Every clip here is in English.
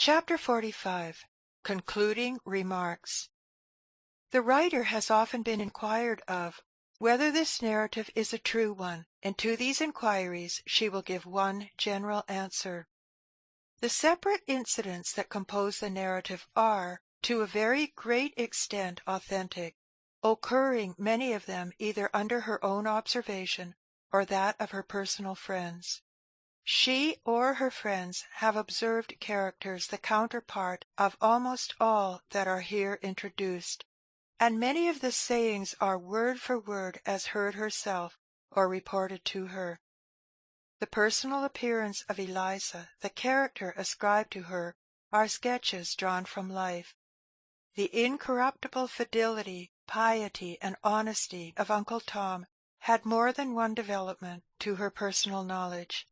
Chapter 45. Concluding Remarks. The writer has often been inquired of whether this narrative is a true one, and to these inquiries she will give one general answer. The separate incidents that compose the narrative are, to a very great extent, authentic, occurring many of them either under her own observation or that of her personal friends. She or her friends have observed characters the counterpart of almost all that are here introduced, and many of the sayings are word for word as heard herself or reported to her. The personal appearance of Eliza, the character ascribed to her, are sketches drawn from life. The incorruptible fidelity, piety, and honesty of Uncle Tom had more than one development to her personal knowledge.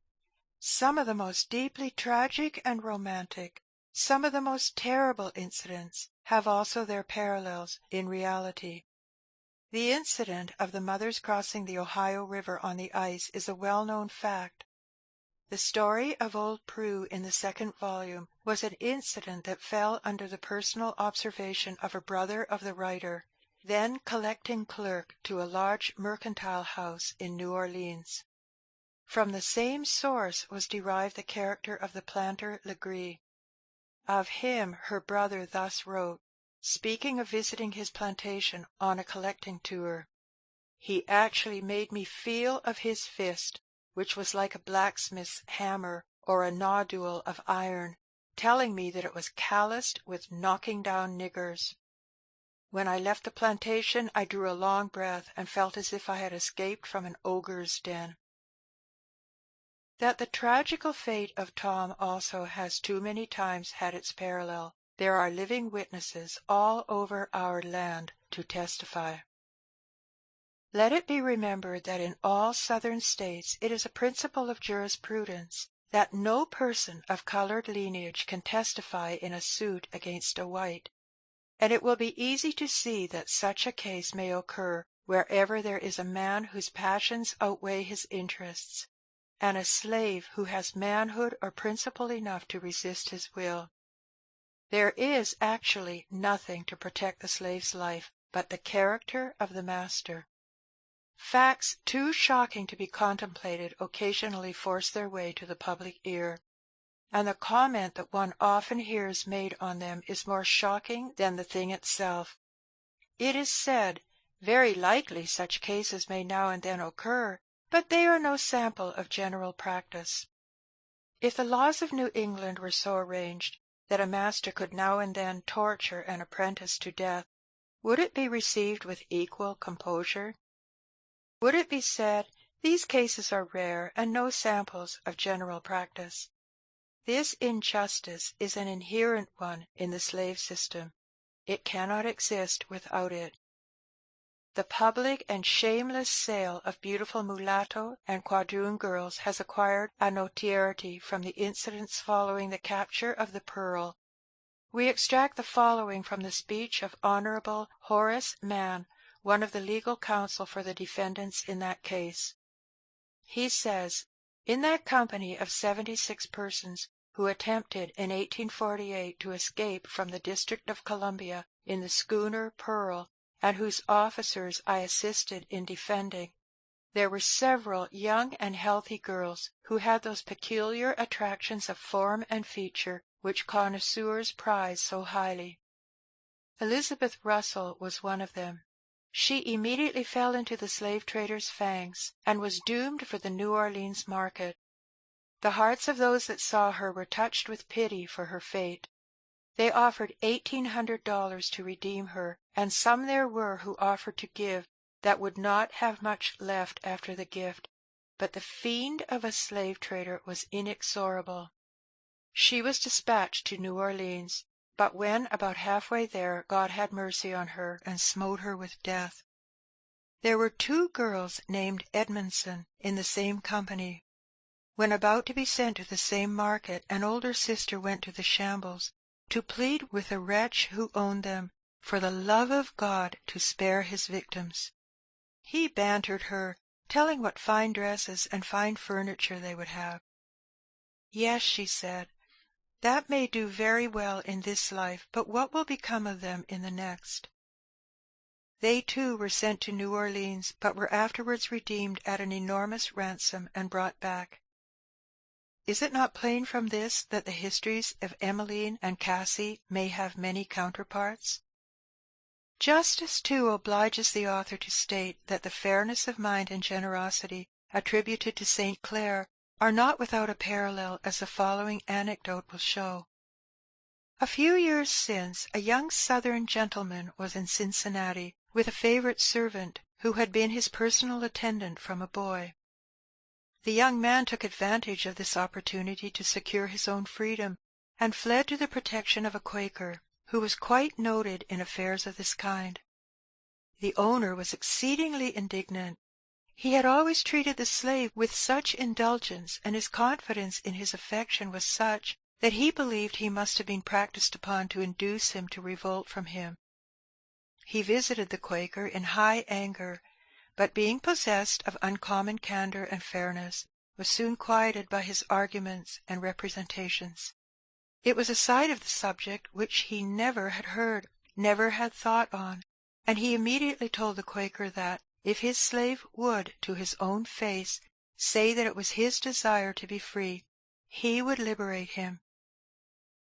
Some of the most deeply tragic and romantic, some of the most terrible incidents have also their parallels in reality. The incident of the mothers crossing the Ohio River on the ice is a well-known fact. The story of Old Prue in the second volume was an incident that fell under the personal observation of a brother of the writer, then collecting clerk to a large mercantile house in New Orleans. From the same source was derived the character of the planter Legree. Of him her brother thus wrote, speaking of visiting his plantation on a collecting tour: "He actually made me feel of his fist, which was like a blacksmith's hammer or a nodule of iron, telling me that it was calloused with knocking down niggers. When I left the plantation I drew a long breath and felt as if I had escaped from an ogre's den." That the tragical fate of Tom also has too many times had its parallel, there are living witnesses all over our land to testify. Let it be remembered that in all Southern states it is a principle of jurisprudence that no person of colored lineage can testify in a suit against a white, and it will be easy to see that such a case may occur wherever there is a man whose passions outweigh his interests, and a slave who has manhood or principle enough to resist his will. There is actually nothing to protect the slave's life but the character of the master. Facts too shocking to be contemplated occasionally force their way to the public ear, and the comment that one often hears made on them is more shocking than the thing itself. It is said, very likely such cases may now and then occur, but they are no sample of general practice. If the laws of New England were so arranged that a master could now and then torture an apprentice to death, would it be received with equal composure? Would it be said, "These cases are rare and no samples of general practice"? This injustice is an inherent one in the slave system. It cannot exist without it. The public and shameless sale of beautiful mulatto and quadroon girls has acquired a notoriety from the incidents following the capture of the Pearl. We extract the following from the speech of Honorable Horace Mann, one of the legal counsel for the defendants in that case. He says, "In that company of 76 persons who attempted in 1848 to escape from the District of Columbia in the schooner Pearl, and whose officers I assisted in defending, there were several young and healthy girls who had those peculiar attractions of form and feature which connoisseurs prize so highly. Elizabeth Russell was one of them. She immediately fell into the slave-traders' fangs, and was doomed for the New Orleans market. The hearts of those that saw her were touched with pity for her fate. They offered $1,800 to redeem her, and some there were who offered to give that would not have much left after the gift, but the fiend of a slave-trader was inexorable. She was dispatched to New Orleans, but when about halfway there God had mercy on her and smote her with death. There were 2 girls named Edmondson in the same company. When about to be sent to the same market, an older sister went to the shambles to plead with the wretch who owned them for the love of God to spare his victims. He bantered her, telling what fine dresses and fine furniture they would have. "Yes," she said, That may do very well in this life, but what will become of them in the next? They too were sent to New Orleans, but were afterwards redeemed at an enormous ransom and brought back. Is it not plain from this that the histories of Emmeline and Cassie may have many counterparts? Justice, too, obliges the author to state that the fairness of mind and generosity attributed to St. Clare are not without a parallel, as the following anecdote will show. A few years since, a young Southern gentleman was in Cincinnati with a favourite servant who had been his personal attendant from a boy. The young man took advantage of this opportunity to secure his own freedom, and fled to the protection of a Quaker, who was quite noted in affairs of this kind. The owner was exceedingly indignant. He had always treated the slave with such indulgence, and his confidence in his affection was such, that he believed he must have been practised upon to induce him to revolt from him. He visited the Quaker in high anger, but being possessed of uncommon candour and fairness, was soon quieted by his arguments and representations. It was a side of the subject which he never had heard, never had thought on, and he immediately told the Quaker that, if his slave would, to his own face, say that it was his desire to be free, he would liberate him.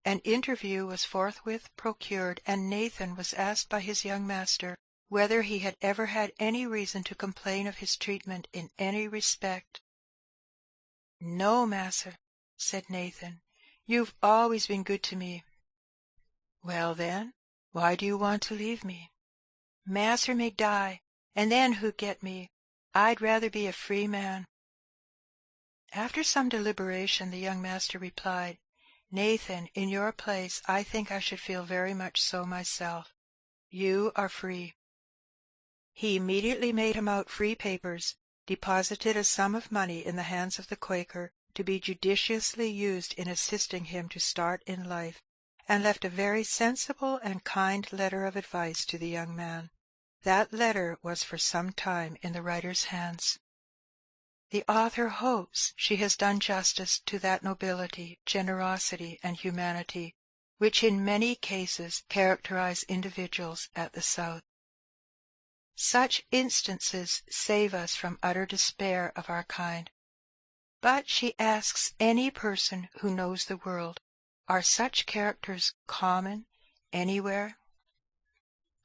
An interview was forthwith procured, and Nathan was asked by his young master whether he had ever had any reason to complain of his treatment in any respect. "No, massa," said Nathan, "you've always been good to me." "Well, then, why do you want to leave me?" "Mas'r may die, and then who get me? I'd rather be a free man." After some deliberation, the young master replied, "Nathan, in your place, I think I should feel very much so myself. You are free." He immediately made him out free papers, deposited a sum of money in the hands of the Quaker, to be judiciously used in assisting him to start in life, and left a very sensible and kind letter of advice to the young man. That letter was for some time in the writer's hands. The author hopes she has done justice to that nobility, generosity, and humanity which in many cases characterize individuals at the South. Such instances save us from utter despair of our kind. But she asks any person who knows the world, are such characters common anywhere?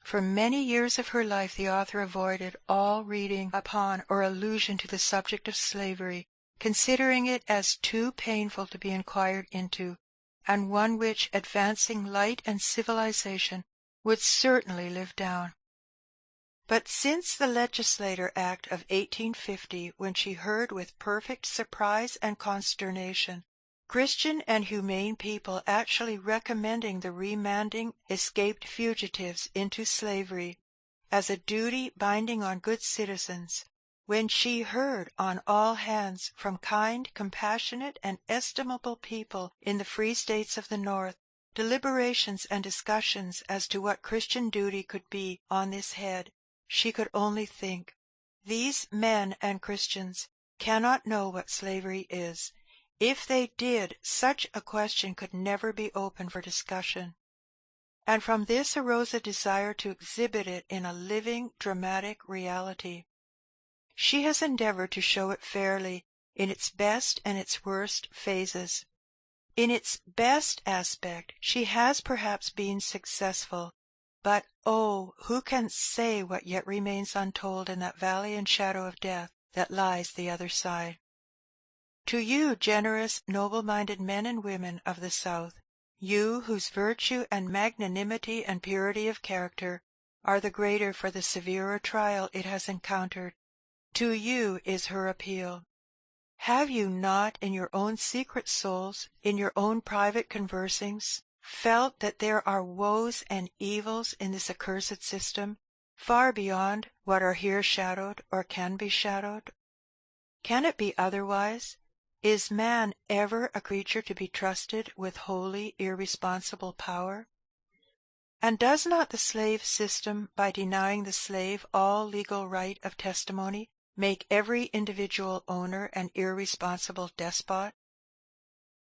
For many years of her life the author avoided all reading upon or allusion to the subject of slavery, considering it as too painful to be inquired into, and one which advancing light and civilization would certainly live down. But since the Legislature Act of 1850, when she heard with perfect surprise and consternation Christian and humane people actually recommending the remanding escaped fugitives into slavery as a duty binding on good citizens, when she heard on all hands from kind, compassionate, and estimable people in the free states of the North deliberations and discussions as to what Christian duty could be on this head, she could only think, these men and Christians cannot know what slavery is. If they did, such a question could never be open for discussion. And from this arose a desire to exhibit it in a living, dramatic reality. She has endeavoured to show it fairly in its best and its worst phases. In its best aspect she has perhaps been successful, but oh, who can say what yet remains untold in that valley and shadow of death that lies the other side? To you, generous, noble-minded men and women of the South, you whose virtue and magnanimity and purity of character are the greater for the severer trial it has encountered, to you is her appeal. Have you not in your own secret souls, in your own private conversing's, felt that there are woes and evils in this accursed system, far beyond what are here shadowed or can be shadowed? Can it be otherwise? Is man ever a creature to be trusted with wholly irresponsible power? And does not the slave system, by denying the slave all legal right of testimony, make every individual owner an irresponsible despot?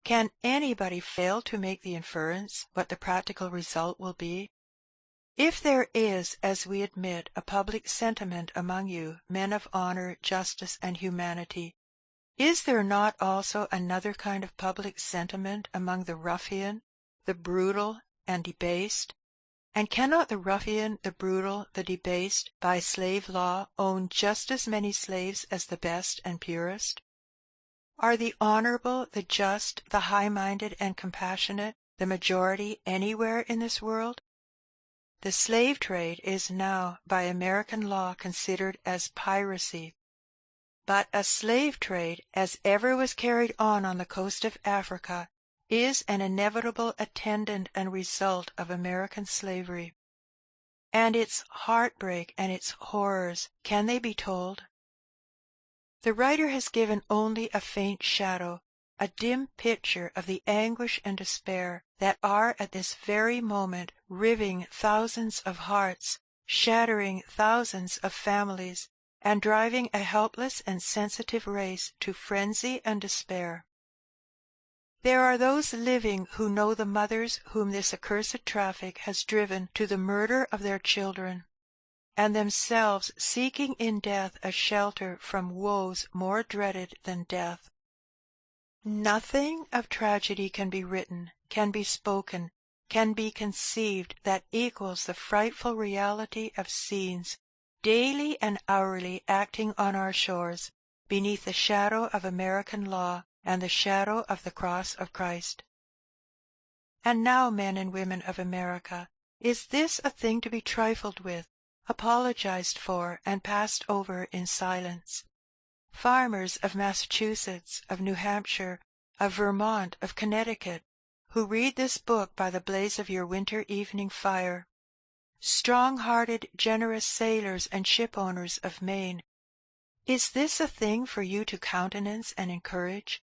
Can anybody fail to make the inference what the practical result will be? If there is, as we admit, a public sentiment among you, men of honor, justice, and humanity, is there not also another kind of public sentiment among the ruffian, the brutal, and debased? And cannot the ruffian, the brutal, the debased, by slave law, own just as many slaves as the best and purest? Are the honorable, the just, the high-minded, and compassionate the majority anywhere in this world? The slave trade is now, by American law, considered as piracy. But a slave trade, as ever was carried on the coast of Africa, is an inevitable attendant and result of American slavery. And its heartbreak and its horrors, can they be told? The writer has given only a faint shadow, a dim picture of the anguish and despair that are at this very moment riving thousands of hearts, shattering thousands of families, and driving a helpless and sensitive race to frenzy and despair. There are those living who know the mothers whom this accursed traffic has driven to the murder of their children, and themselves seeking in death a shelter from woes more dreaded than death. Nothing of tragedy can be written, can be spoken, can be conceived that equals the frightful reality of scenes daily and hourly acting on our shores, beneath the shadow of American law and the shadow of the cross of Christ. And now, men and women of America, is this a thing to be trifled with, apologized for, and passed over in silence? Farmers of Massachusetts, of New Hampshire, of Vermont, of Connecticut, who read this book by the blaze of your winter evening fire, strong-hearted, generous sailors and ship-owners of Maine, is this a thing for you to countenance and encourage?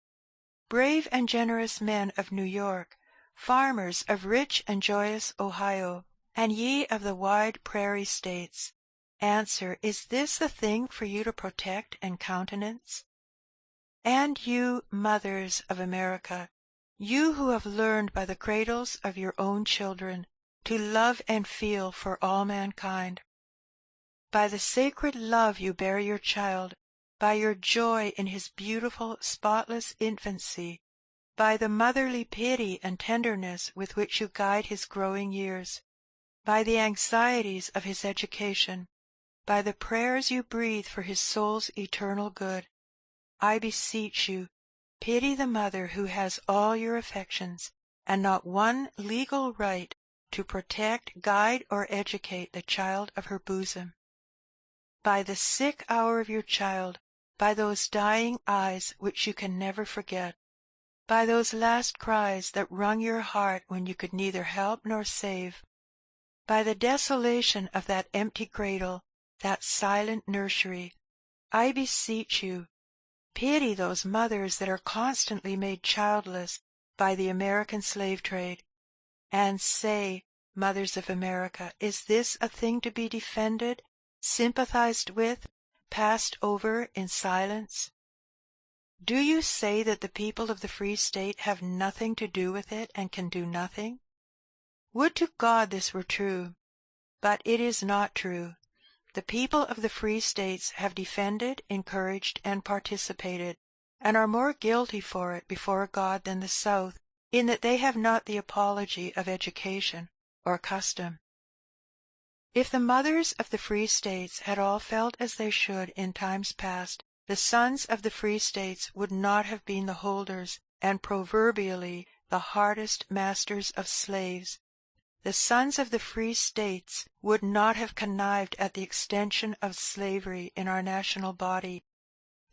Brave and generous men of New York, farmers of rich and joyous Ohio, and ye of the wide prairie states, answer, is this a thing for you to protect and countenance? And you, mothers of America, you who have learned by the cradles of your own children to love and feel for all mankind, by the sacred love you bear your child, by your joy in his beautiful, spotless infancy, by the motherly pity and tenderness with which you guide his growing years, by the anxieties of his education, by the prayers you breathe for his soul's eternal good, I beseech you, pity the mother who has all your affections, and not one legal right to protect, guide, or educate the child of her bosom. By the sick hour of your child, by those dying eyes which you can never forget, by those last cries that wrung your heart when you could neither help nor save, by the desolation of that empty cradle, that silent nursery, I beseech you, pity those mothers that are constantly made childless by the American slave trade, and say, mothers of America, is this a thing to be defended, sympathized with, passed over in silence? Do you say that the people of the Free State have nothing to do with it and can do nothing? Would to God this were true, but it is not true. The people of the Free States have defended, encouraged, and participated, and are more guilty for it before God than the South, in that they have not the apology of education or custom. If the mothers of the Free States had all felt as they should in times past, the sons of the Free States would not have been the holders, and proverbially the hardest masters of slaves. The sons of the Free States would not have connived at the extension of slavery in our national body.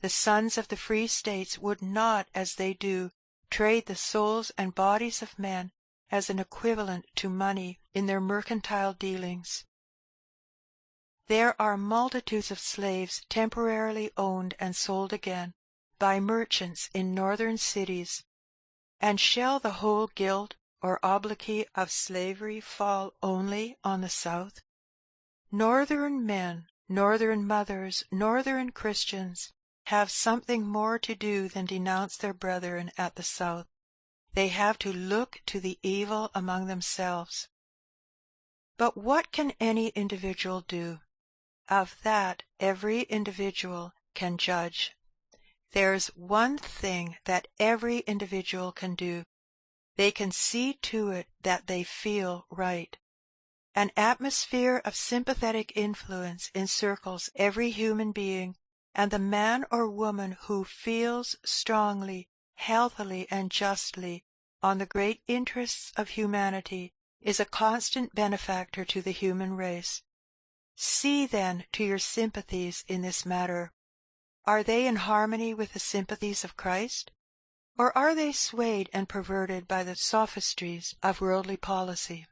The sons of the Free States would not, as they do, trade the souls and bodies of men as an equivalent to money in their mercantile dealings. There are multitudes of slaves temporarily owned and sold again by merchants in northern cities, and shall the whole guilt or obloquy of slavery fall only on the South? Northern men, northern mothers, northern Christians have something more to do than denounce their brethren at the South. they have to look to the evil among themselves. But what can any individual do? Of that every individual can judge. There's one thing that every individual can do. They can see to it that they feel right. An atmosphere of sympathetic influence encircles every human being, and the man or woman who feels strongly, healthily, and justly on the great interests of humanity is a constant benefactor to the human race. See, then, to your sympathies in this matter. Are they in harmony with the sympathies of Christ? Or are they swayed and perverted by the sophistries of worldly policy?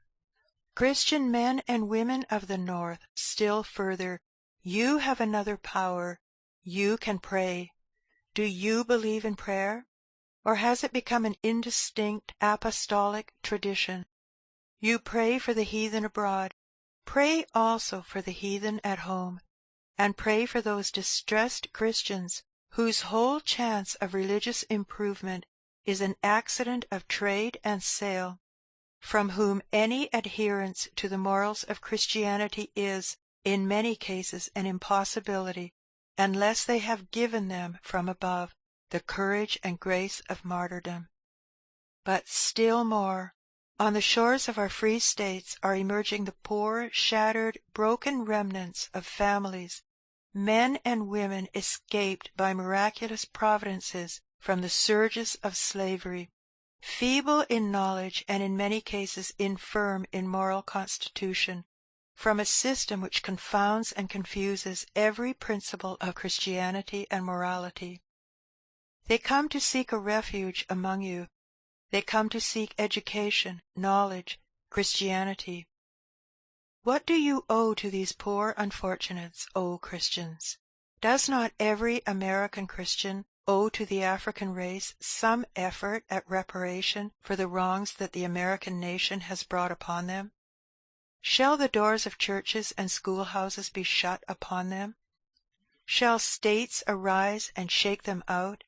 Christian men and women of the North, still further, you have another power. You can pray. Do you believe in prayer? Or has it become an indistinct apostolic tradition? You pray for the heathen abroad. Pray also for the heathen at home, and pray for those distressed Christians whose whole chance of religious improvement is an accident of trade and sale, from whom any adherence to the morals of Christianity is, in many cases, an impossibility, unless they have given them from above the courage and grace of martyrdom. But still more, on the shores of our free states are emerging the poor, shattered, broken remnants of families, men and women escaped by miraculous providences from the surges of slavery, feeble in knowledge and in many cases infirm in moral constitution, from a system which confounds and confuses every principle of Christianity and morality. They come to seek a refuge among you. They come to seek education, knowledge, Christianity. What do you owe to these poor unfortunates, O Christians? Does not every American Christian owe to the African race some effort at reparation for the wrongs that the American nation has brought upon them? Shall the doors of churches and schoolhouses be shut upon them? Shall states arise and shake them out?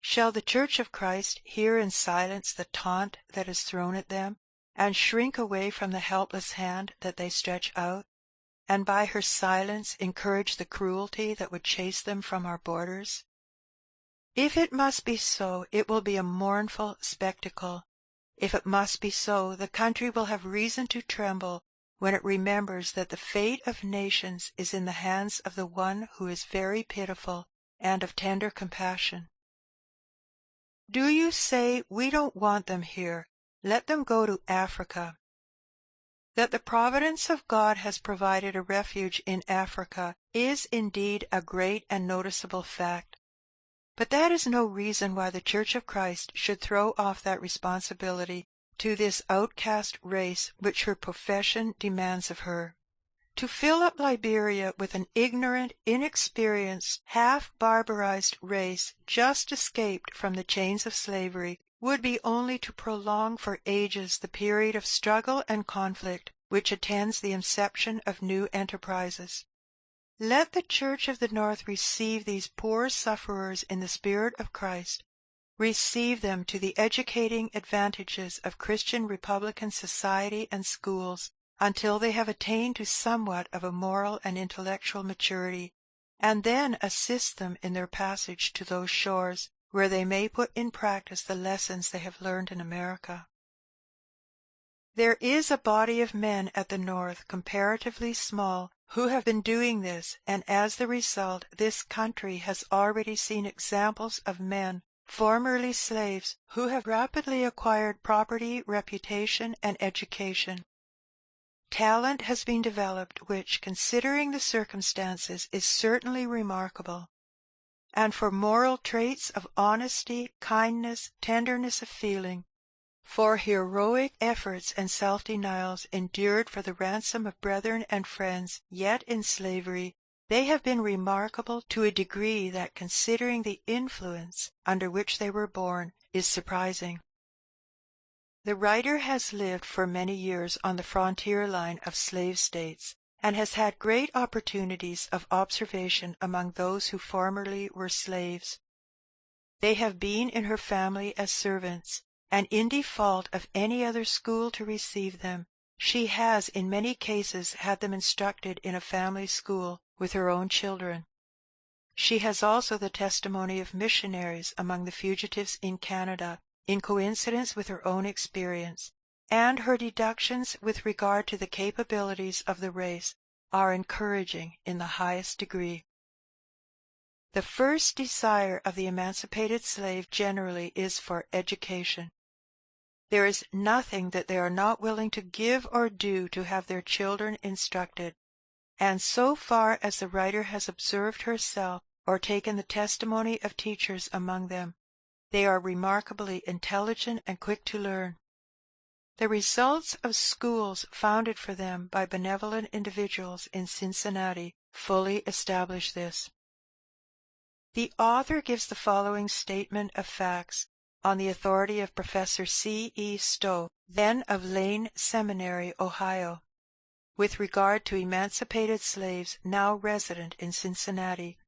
Shall the Church of Christ hear in silence the taunt that is thrown at them, and shrink away from the helpless hand that they stretch out, and by her silence encourage the cruelty that would chase them from our borders? If it must be so, it will be a mournful spectacle. If it must be so, the country will have reason to tremble when it remembers that the fate of nations is in the hands of the one who is very pitiful and of tender compassion. Do you say, we don't want them here, let them go to Africa? That the providence of God has provided a refuge in Africa is indeed a great and noticeable fact. But that is no reason why the Church of Christ should throw off that responsibility to this outcast race which her profession demands of her. To fill up Liberia with an ignorant, inexperienced, half-barbarized race just escaped from the chains of slavery would be only to prolong for ages the period of struggle and conflict which attends the inception of new enterprises. Let the Church of the North receive these poor sufferers in the Spirit of Christ, receive them to the educating advantages of Christian Republican society and schools, until they have attained to somewhat of a moral and intellectual maturity, and then assist them in their passage to those shores where they may put in practice the lessons they have learned in America. There is a body of men at the North, comparatively small, who have been doing this, and as the result, this country has already seen examples of men, formerly slaves, who have rapidly acquired property, reputation, and education. Talent has been developed which, considering the circumstances, is certainly remarkable. And for moral traits of honesty, kindness, tenderness of feeling, for heroic efforts and self-denials endured for the ransom of brethren and friends yet in slavery, they have been remarkable to a degree that, considering the influence under which they were born, is surprising. The writer has lived for many years on the frontier line of slave states, and has had great opportunities of observation among those who formerly were slaves. They have been in her family as servants, and in default of any other school to receive them, she has in many cases had them instructed in a family school with her own children. She has also the testimony of missionaries among the fugitives in Canada, in coincidence with her own experience, and her deductions with regard to the capabilities of the race are encouraging in the highest degree. The first desire of the emancipated slave generally is for education. There is nothing that they are not willing to give or do to have their children instructed, and so far as the writer has observed herself or taken the testimony of teachers among them, they are remarkably intelligent and quick to learn. The results of schools founded for them by benevolent individuals in Cincinnati fully establish this. The author gives the following statement of facts on the authority of Professor C. E. Stowe, then of Lane Seminary, Ohio, with regard to emancipated slaves now resident in Cincinnati,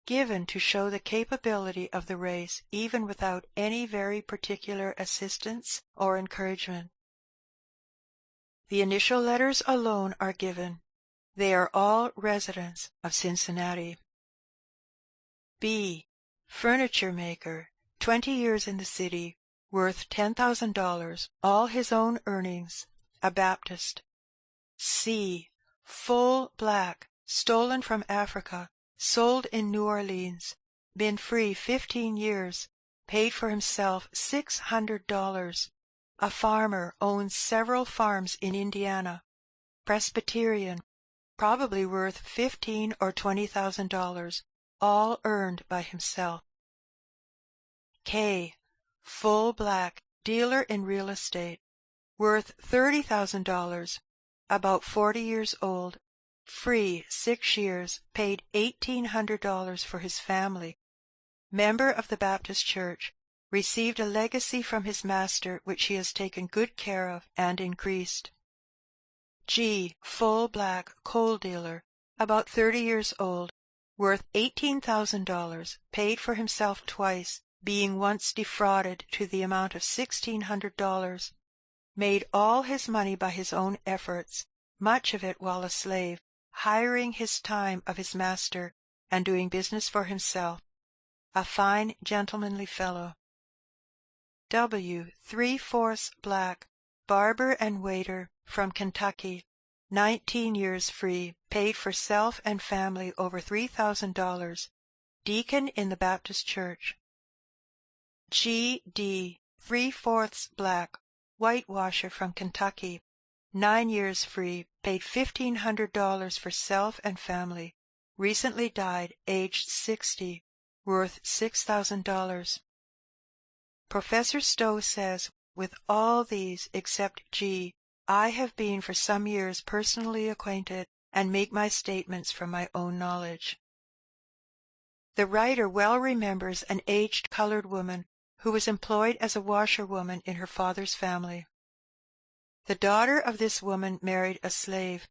given to show the capability of the race even without any very particular assistance or encouragement. The initial letters alone are given. They are all residents of Cincinnati. B. Furniture maker, 20 years in the city, worth $10,000, all his own earnings, a Baptist. C. Full black, stolen from Africa, sold in New Orleans, been free 15 years, paid for himself $600, a farmer, owns several farms in Indiana, Presbyterian, probably worth $15,000 or $20,000, all earned by himself. K. Full black, dealer in real estate, worth $30,000, about 40 years old, free 6 years, paid $1,800 for his family, member of the Baptist Church, received a legacy from his master which he has taken good care of and increased. G. Full black, coal dealer, about 30 years old, worth $18,000, paid for himself twice, being once defrauded to the amount of $1,600, made all his money by his own efforts, much of it while a slave, hiring his time of his master, and doing business for himself. A fine gentlemanly fellow. W. 3/4 black, barber and waiter, from Kentucky, 19 years free, paid for self and family over $3,000, deacon in the Baptist Church. G. D. 3/4 black, whitewasher, from Kentucky, 9 years free, paid $1,500 for self and family, recently died, aged 60, worth $6,000. Professor Stowe says, with all these except G, I have been for some years personally acquainted, and make my statements from my own knowledge. The writer well remembers an aged colored woman who was employed as a washerwoman in her father's family. The daughter of this woman married a slave.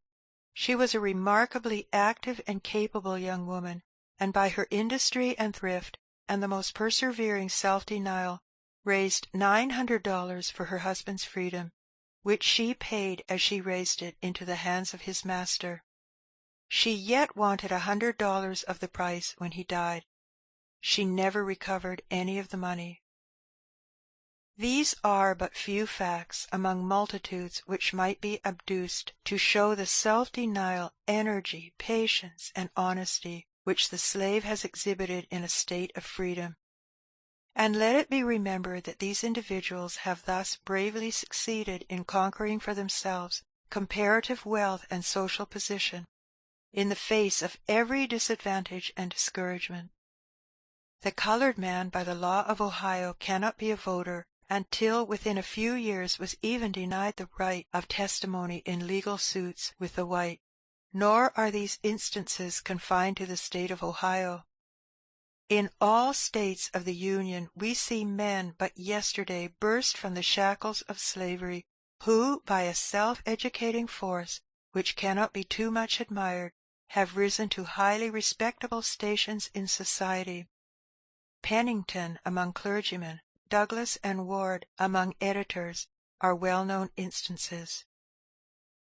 She was a remarkably active and capable young woman, and by her industry and thrift, and the most persevering self-denial, raised $900 for her husband's freedom, which she paid as she raised it into the hands of his master. She yet wanted $100 of the price when he died. She never recovered any of the money. These are but few facts among multitudes which might be adduced to show the self-denial, energy, patience, and honesty which the slave has exhibited in a state of freedom. And let it be remembered that these individuals have thus bravely succeeded in conquering for themselves comparative wealth and social position, in the face of every disadvantage and discouragement. The colored man by the law of Ohio cannot be a voter until within a few years was even denied the right of testimony in legal suits with the white, nor are these instances confined to the state of Ohio. In all states of the Union we see men but yesterday burst from the shackles of slavery, who, by a self-educating force, which cannot be too much admired, have risen to highly respectable stations in society. Pennington among clergymen, Douglas and Ward among editors are well-known instances.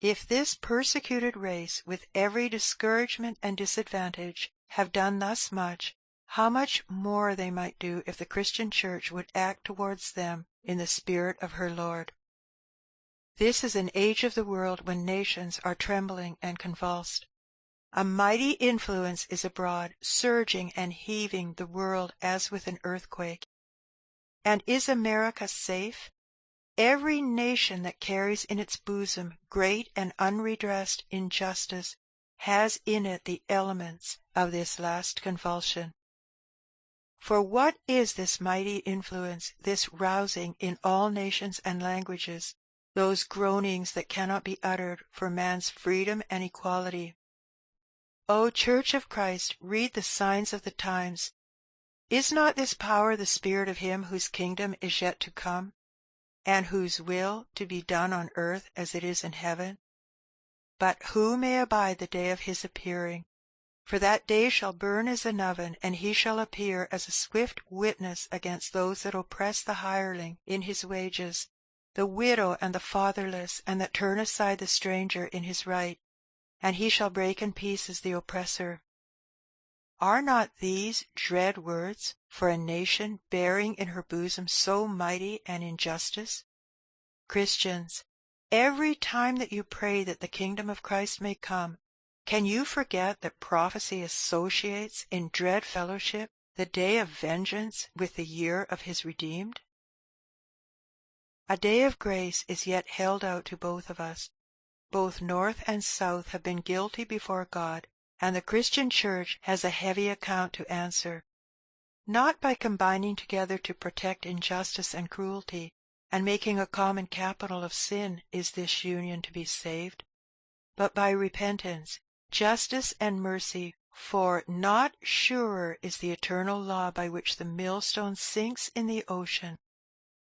If this persecuted race, with every discouragement and disadvantage, have done thus much, how much more they might do if the Christian Church would act towards them in the spirit of her Lord. This is an age of the world when nations are trembling and convulsed. A mighty influence is abroad, surging and heaving the world as with an earthquake. And is America safe? Every nation that carries in its bosom great and unredressed injustice has in it the elements of this last convulsion. For what is this mighty influence, this rousing in all nations and languages, those groanings that cannot be uttered for man's freedom and equality? O Church of Christ, read the signs of the times. Is not this power the Spirit of him whose kingdom is yet to come, and whose will to be done on earth as it is in heaven? But who may abide the day of his appearing? For that day shall burn as an oven, and he shall appear as a swift witness against those that oppress the hireling in his wages, the widow and the fatherless, and that turn aside the stranger in his right, and he shall break in pieces the oppressor. Are not these dread words for a nation bearing in her bosom so mighty an injustice? Christians, every time that you pray that the kingdom of Christ may come, can you forget that prophecy associates in dread fellowship the day of vengeance with the year of his redeemed? A day of grace is yet held out to both of us. Both North and South have been guilty before God, and the Christian Church has a heavy account to answer. Not by combining together to protect injustice and cruelty, and making a common capital of sin is this union to be saved, but by repentance, justice, and mercy, for not surer is the eternal law by which the millstone sinks in the ocean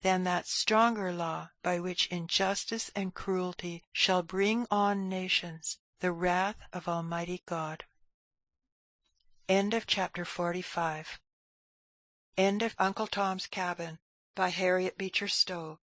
than that stronger law by which injustice and cruelty shall bring on nations the wrath of Almighty God. End of chapter 45. End of Uncle Tom's Cabin by Harriet Beecher Stowe.